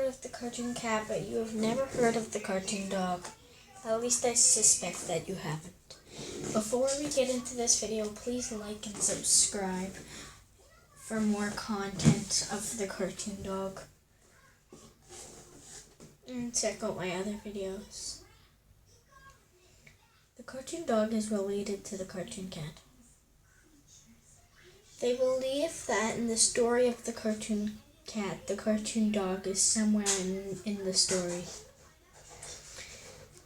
heard of the cartoon cat, but you have never heard of the cartoon dog. At least I suspect that you haven't. Before we get into this video, please like and subscribe for more content of the cartoon dog. And check out my other videos. The cartoon dog is related to the cartoon cat. They believe that in the story of the cartoon cat, the cartoon dog is somewhere in the story.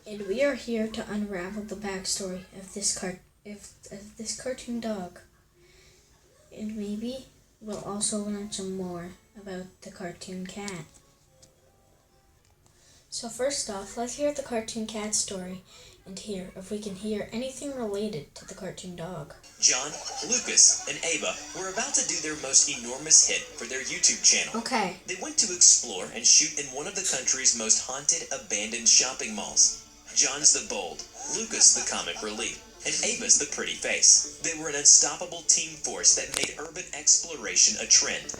And we are here to unravel the backstory of this cartoon dog. And maybe we'll also learn some more about the cartoon cat. So first off, let's hear the cartoon cat story and hear if we can hear anything related to the cartoon dog. John, Lucas, and Ava were about to do their most enormous hit for their YouTube channel. Okay. They went to explore and shoot in one of the country's most haunted, abandoned shopping malls. John's the bold, Lucas the comic relief, and Ava's the pretty face. They were an unstoppable team force that made urban exploration a trend.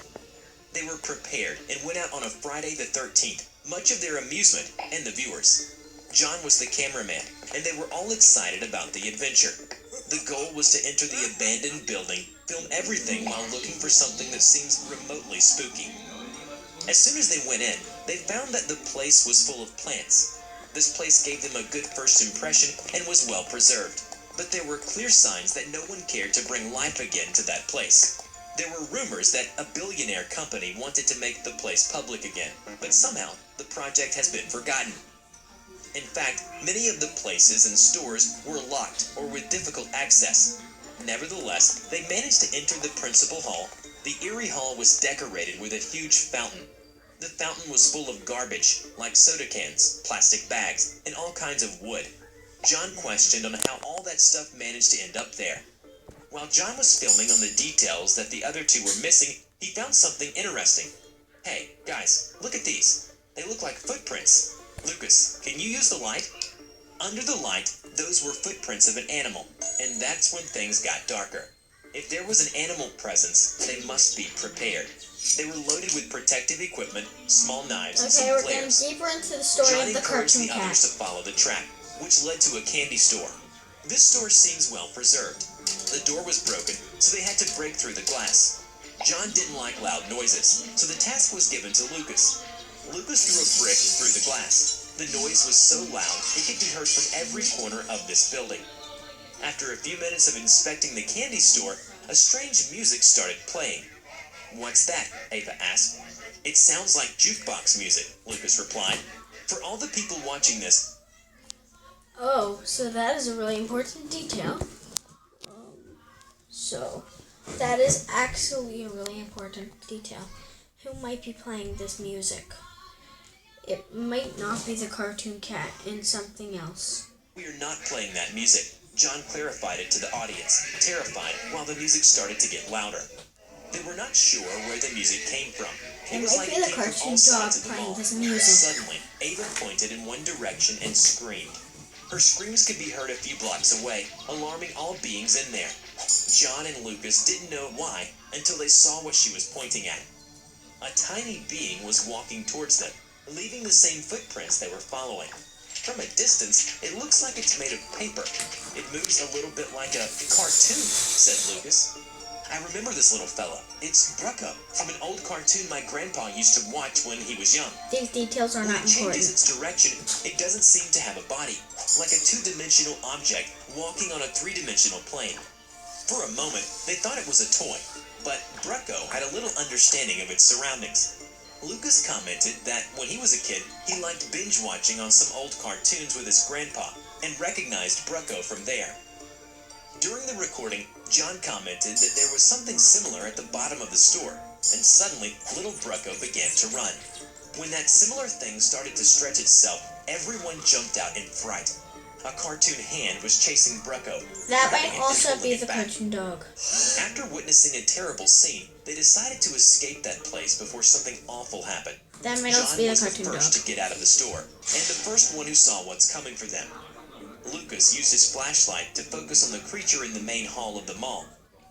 They were prepared and went out on a Friday the 13th, much of their amusement and the viewers. John was the cameraman, and they were all excited about the adventure. The goal was to enter the abandoned building, film everything while looking for something that seems remotely spooky. As soon as they went in, they found that the place was full of plants. This place gave them a good first impression and was well preserved, but there were clear signs that no one cared to bring life again to that place. There were rumors that a billionaire company wanted to make the place public again, but somehow the project has been forgotten. In fact, many of the places and stores were locked or with difficult access. Nevertheless, they managed to enter the principal hall. The eerie hall was decorated with a huge fountain. The fountain was full of garbage, like soda cans, plastic bags, and all kinds of wood. John questioned on how all that stuff managed to end up there. While John was filming on the details that the other two were missing, he found something interesting. Hey, guys, look at these. They look like footprints. Lucas, can you use the light? Under the light, those were footprints of an animal, and that's when things got darker. If there was an animal presence, they must be prepared. They were loaded with protective equipment, small knives, and some we're flares. getting deeper into the story John of the encouraged cartoon the cat. others to follow the track, which led to a candy store. This store seems well preserved. The door was broken, so they had to break through the glass. John didn't like loud noises, so the task was given to Lucas. Lucas threw a brick through the glass. The noise was so loud, it could be heard from every corner of this building. After a few minutes of inspecting the candy store, a strange music started playing. "What's that?" Ava asked. "It sounds like jukebox music," Lucas replied. For all the people watching this, Oh, so that is a really important detail. So, that is actually a really important detail. Who might be playing this music? It might not be the cartoon cat and something else. "We are not playing that music." John clarified it to the audience, terrified, while the music started to get louder. They were not sure where the music came from. It was might like be it the came from cartoon all dog sides of the playing mall. this music. Suddenly, Ava pointed in one direction and screamed. Her screams could be heard a few blocks away, alarming all beings in there. John and Lucas didn't know why until they saw what she was pointing at. A tiny being was walking towards them, leaving the same footprints they were following. From a distance, it looks like it's made of paper. It moves a little bit like a cartoon, said Lucas. "I remember this little fella. It's Brucko, from an old cartoon my grandpa used to watch when he was young. These details are When not it changes important. its direction, it doesn't seem to have a body, like a two-dimensional object walking on a three-dimensional plane. For a moment, they thought it was a toy, but Brucko had a little understanding of its surroundings. Lucas commented that when he was a kid, he liked binge-watching on some old cartoons with his grandpa, and recognized Brucko from there. During the recording, John commented that there was something similar at the bottom of the store, and suddenly, little Brucko began to run. When that similar thing started to stretch itself, everyone jumped out in fright. A cartoon hand was chasing Brucko. That grabbing might it also and be pulling the it back. cartoon dog. After witnessing a terrible scene, they decided to escape that place before something awful happened. That might also John be the was the cartoon dog. first to get out of the store, and the first one who saw what's coming for them. Lucas used his flashlight to focus on the creature in the main hall of the mall.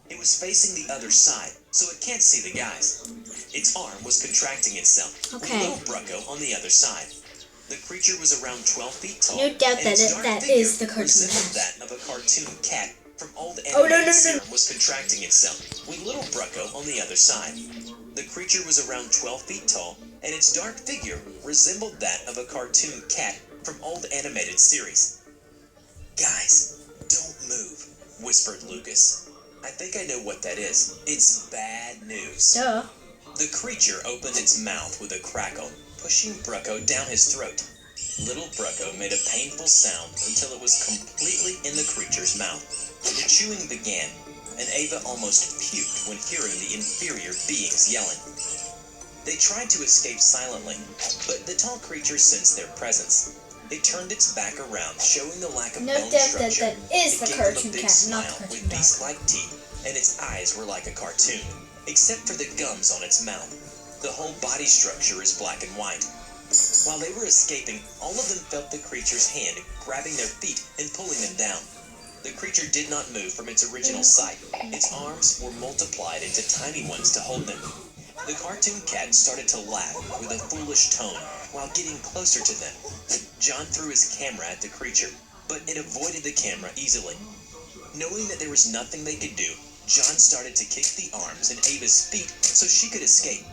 It was facing the other side, so it can't see the guys. Its arm was contracting itself, Okay. with little Brucko on the other side. The creature was around 12 feet tall. No doubt and that its dark that figure is the cartoon resembled cat. that of a cartoon cat from old Oh, no, animated no, no. serum was contracting itself, with little Brucko on the other side. The creature was around 12 feet tall, and its dark figure resembled that of a cartoon cat from old animated series. Guys, don't move, whispered Lucas. I think I know what that is. It's bad news. Duh. The creature opened its mouth with a crackle, pushing Brucko down his throat. Little Brucko made a painful sound until it was completely in the creature's mouth. The chewing began, and Ava almost puked when hearing the inferior beings yelling. They tried to escape silently, but the tall creature sensed their presence. It turned its back around, showing the lack of No bone doubt that structure. that is It the gave them a cartoon big cat, not smile the with cartoon dog. beast-like teeth, and its eyes were like a cartoon, except for the gums on its mouth. The whole body structure is black and white. While they were escaping, all of them felt the creature's hand grabbing their feet and pulling them down. The creature did not move from its original site. Its arms were multiplied into tiny ones to hold them. The cartoon cat started to laugh with a foolish tone while getting closer to them. John threw his camera at the creature, but it avoided the camera easily. Knowing that there was nothing they could do, John started to kick the arms and Ava's feet so she could escape.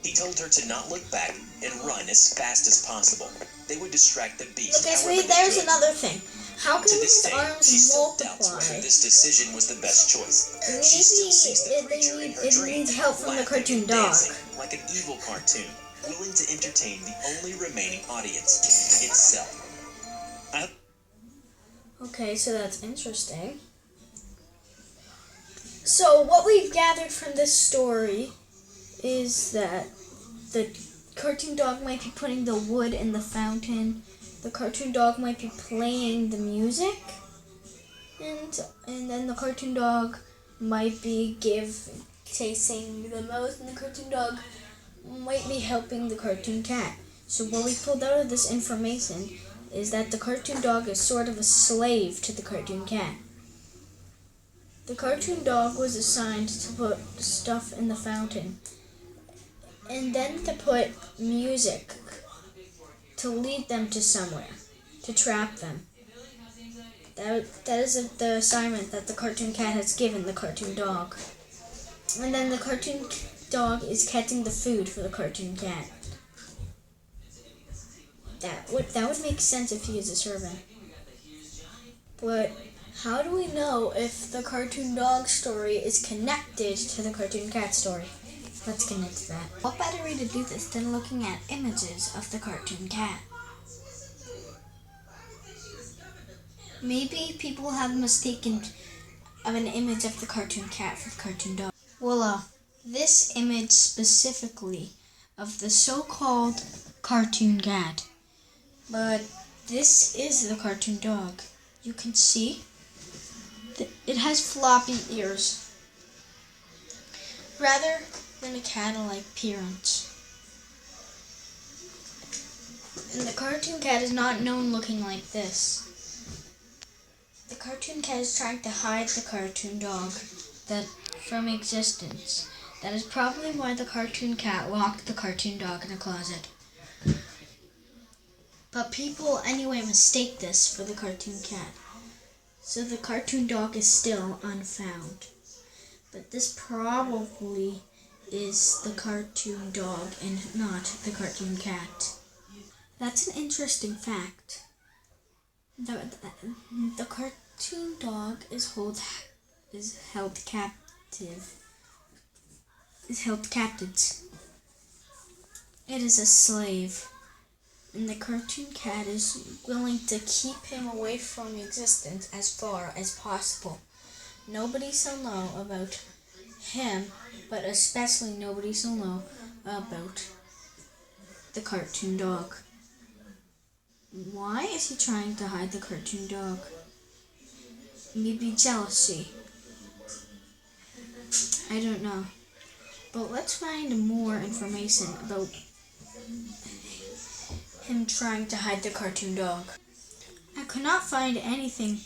He told her to not look back and run as fast as possible. They would distract the beast. Okay, so however they there's could. another thing. How To can this his day, arms she still doubts multiply? whether this decision was the best choice. She still sees the creature in her It dream, needs help from the laughing cartoon and dog. dancing like an evil cartoon, willing to entertain the only remaining audience, itself. Okay, so that's interesting. So what we've gathered from this story is that the cartoon dog might be putting the wood in the fountain. The cartoon dog might be playing the music. And then the cartoon dog might be tasting the most, and the cartoon dog might be helping the cartoon cat. So what we pulled out of this information is that the cartoon dog is sort of a slave to the cartoon cat. The cartoon dog was assigned to put stuff in the fountain, and then to put music to lead them to somewhere, to trap them. That is the assignment that the cartoon cat has given the cartoon dog. And then the cartoon dog is catching the food for the cartoon cat. That would make sense if he is a servant. But how do we know if the cartoon dog story is connected to the cartoon cat story? Let's get into that. What better way to do this than looking at images of the cartoon cat? Maybe people have mistaken of an image of the cartoon cat for the cartoon dog. Voila, this image specifically of the so-called cartoon cat. But this is the cartoon dog. You can see it has floppy ears, rather than a cat-like appearance. And the cartoon cat is not known looking like this. The cartoon cat is trying to hide the cartoon dog from existence. That is probably why the cartoon cat locked the cartoon dog in a closet. But people anyway mistake this for the cartoon cat. So the cartoon dog is still unfound. But this probably is the cartoon dog and not the cartoon cat. That's an interesting fact. The cartoon dog is held captive. It is a slave, and the cartoon cat is willing to keep him away from existence as far as possible. Nobody shall know about him, but especially nobody shall know about the cartoon dog. Why is he trying to hide the cartoon dog? Maybe jealousy. I don't know. But let's find more information about him trying to hide the cartoon dog. I could not find anything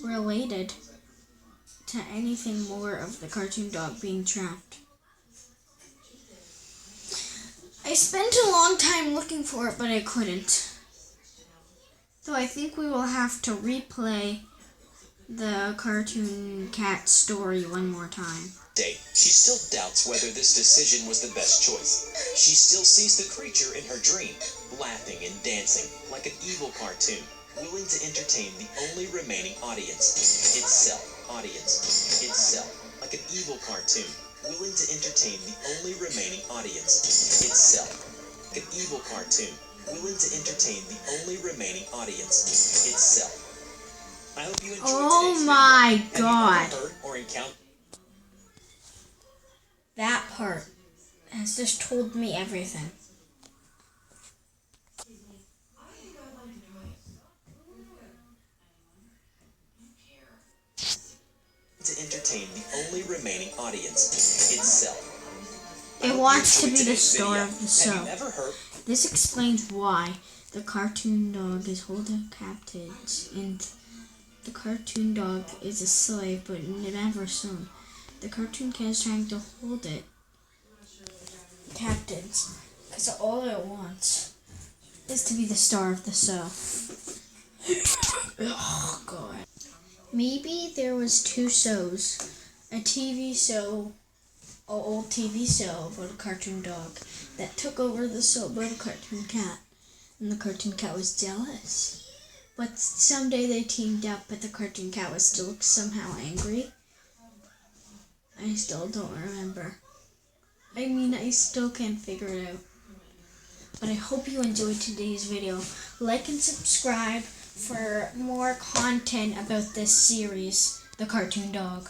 related to anything more of the cartoon dog being trapped. I spent a long time looking for it, but I couldn't. So I think we will have to replay the cartoon cat story one more time. She still doubts whether this decision was the best choice. She still sees the creature in her dream, laughing and dancing like an evil cartoon, willing to entertain the only remaining audience. Itself. Like an evil cartoon, willing to entertain the only remaining audience. Itself. Like an evil cartoon, willing to entertain the only remaining audience. Itself. I hope you enjoyed today's video. My God. Have you ever heard or encountered That part has just told me everything. to entertain the only remaining audience, itself? It wants to be the Today's star video. of the show. Have you ever heard? This explains why the cartoon dog is holding captives, and the cartoon dog is a slave, but never soon. The cartoon cat is trying to hold it captives, because all it wants is to be the star of the show. Oh, God. Maybe there was two shows. A TV show, an old TV show about a cartoon dog that took over the show about a cartoon cat. And the cartoon cat was jealous. But someday they teamed up, but the cartoon cat was still somehow angry. I still don't remember. I still can't figure it out. But I hope you enjoyed today's video. Like and subscribe for more content about this series, The Cartoon Dog.